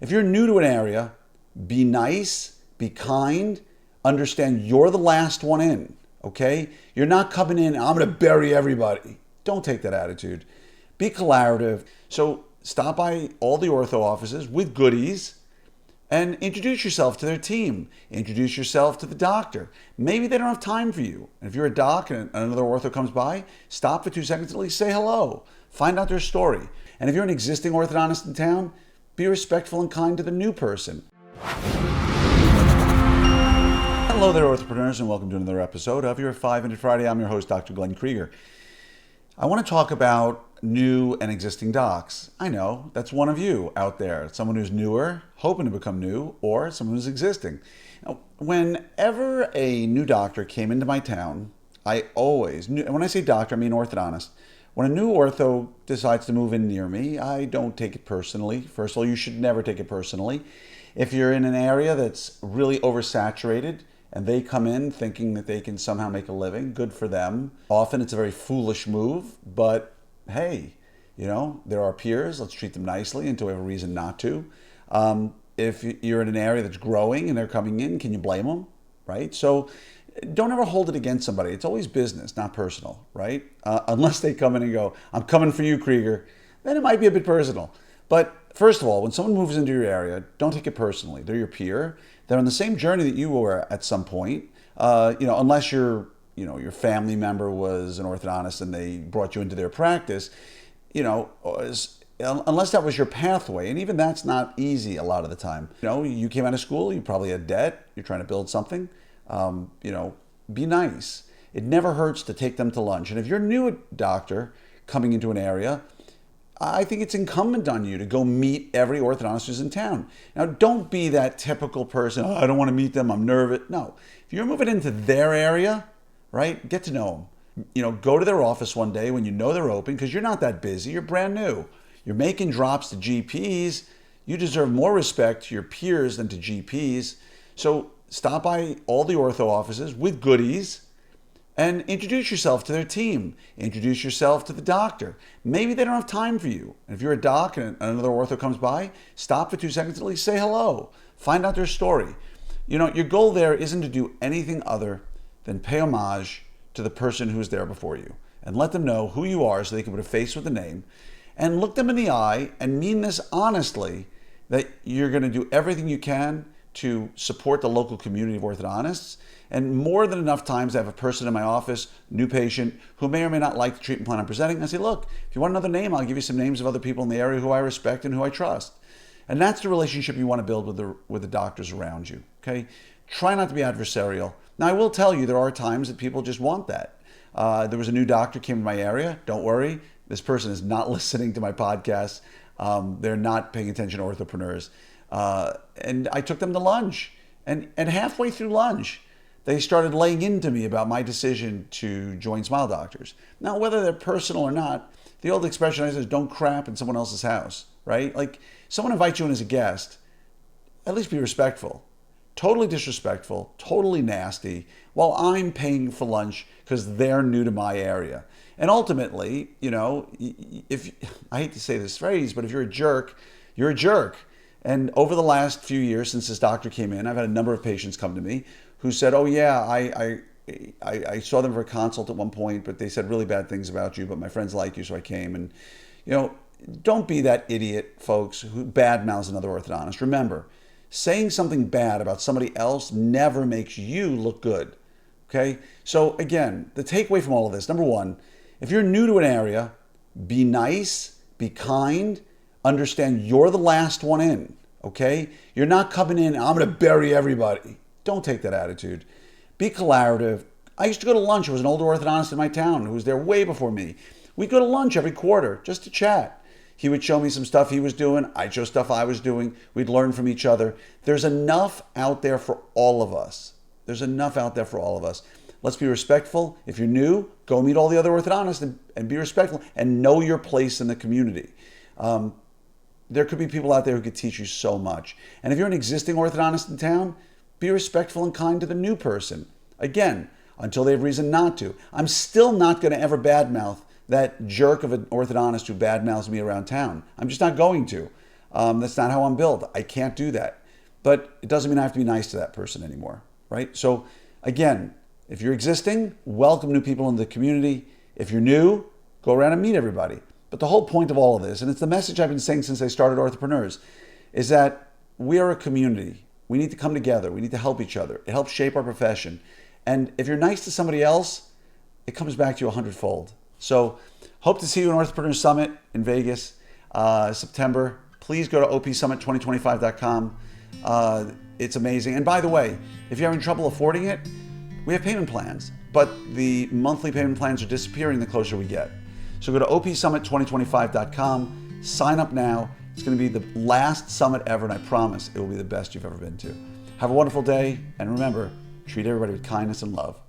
If you're new to an area, be nice, be kind, understand you're the last one in, okay? You're not coming in, I'm gonna bury everybody. Don't take that attitude. Be collaborative. So stop by all the ortho offices with goodies and introduce yourself to their team. Introduce yourself to the doctor. Maybe they don't have time for you. And if you're a doc and another ortho comes by, stop for 2 seconds, at least say hello. Find out their story. And if you're an existing orthodontist in town, be respectful and kind to the new person. Hello there, orthopreneurs, and welcome to another episode of your 5 Minute Friday. I'm your host, Dr. Glenn Krieger. I want to talk about new and existing docs. I know that's one of you out there, someone who's newer, hoping to become new, or someone who's existing. Now, whenever a new doctor came into my town, I always knew, and when I say doctor, I mean orthodontist. When a new ortho decides to move in near me, I don't take it personally. First of all, you should never take it personally. If you're in an area that's really oversaturated and they come in thinking that they can somehow make a living, good for them. Often it's a very foolish move, but hey, you know, they're our peers. Let's treat them nicely until we have a reason not to. If you're in an area that's growing and they're coming in, can you blame them, right? So don't ever hold it against somebody. It's always business, not personal, right? Unless they come in and go, I'm coming for you, Krieger, then it might be a bit personal. But first of all, when someone moves into your area, don't take it personally. They're your peer. They're on the same journey that you were at some point. Unless your family member was an orthodontist and they brought you into their practice, unless that was your pathway, and even that's not easy a lot of the time. You came out of school, you probably had debt, you're trying to build something. Be nice. It never hurts to take them to lunch. And if you're a new doctor coming into an area, I think it's incumbent on you to go meet every orthodontist who's in town. Now, don't be that typical person, I don't want to meet them, I'm nervous. No, if you're moving into their area, right, get to know them. Go to their office one day when you know they're open, because you're not that busy, you're brand new. You're making drops to GPs. You deserve more respect to your peers than to GPs. So stop by all the ortho offices with goodies and introduce yourself to their team. Introduce yourself to the doctor. Maybe they don't have time for you. And if you're a doc and another ortho comes by, stop for 2 seconds, at least say hello. Find out their story. Your goal there isn't to do anything other than pay homage to the person who's there before you and let them know who you are so they can put a face with a name, and look them in the eye and mean this honestly, that you're going to do everything you can to support the local community of orthodontists. And more than enough times I have a person in my office, new patient, who may or may not like the treatment plan I'm presenting. I say, look, if you want another name, I'll give you some names of other people in the area who I respect and who I trust. And that's the relationship you want to build with the doctors around you, okay? Try not to be adversarial. Now, I will tell you, there are times that people just want that. There was a new doctor came to my area. Don't worry, this person is not listening to my podcast. They're not paying attention to orthopreneurs. And I took them to lunch. And halfway through lunch, they started laying into me about my decision to join Smile Doctors. Now, whether they're personal or not, the old expression I say is don't crap in someone else's house, right? Like, someone invites you in as a guest, at least be respectful. Totally disrespectful, totally nasty, while I'm paying for lunch because they're new to my area. And ultimately, if I hate to say this phrase, but if you're a jerk, you're a jerk. And over the last few years since this doctor came in, I've had a number of patients come to me who said, oh yeah, I saw them for a consult at one point, but they said really bad things about you, but my friends like you, so I came. And, don't be that idiot, folks, who badmouths another orthodontist. Remember, saying something bad about somebody else never makes you look good, okay? So again, the takeaway from all of this, number one, if you're new to an area, be nice, be kind, understand you're the last one in, okay? You're not coming in, I'm gonna bury everybody. Don't take that attitude. Be collaborative. I used to go to lunch. There was an older orthodontist in my town who was there way before me. We'd go to lunch every quarter just to chat. He would show me some stuff he was doing. I'd show stuff I was doing. We'd learn from each other. There's enough out there for all of us. There's enough out there for all of us. Let's be respectful. If you're new, go meet all the other orthodontists and be respectful and know your place in the community. There could be people out there who could teach you so much. And if you're an existing orthodontist in town, be respectful and kind to the new person. Again, until they have reason not to. I'm still not going to ever badmouth that jerk of an orthodontist who badmouths me around town. I'm just not going to. That's not how I'm built. I can't do that. But it doesn't mean I have to be nice to that person anymore, right? So again, if you're existing, welcome new people into the community. If you're new, go around and meet everybody. But the whole point of all of this, and it's the message I've been saying since I started Orthopreneurs, is that we are a community. We need to come together. We need to help each other. It helps shape our profession. And if you're nice to somebody else, it comes back to you 100-fold. So hope to see you in Orthopreneurs Summit in Vegas, September. Please go to opsummit2025.com. It's amazing. And by the way, if you're having trouble affording it, we have payment plans, but the monthly payment plans are disappearing the closer we get. So go to opsummit2025.com, sign up now. It's going to be the last summit ever, and I promise it will be the best you've ever been to. Have a wonderful day, and remember, treat everybody with kindness and love.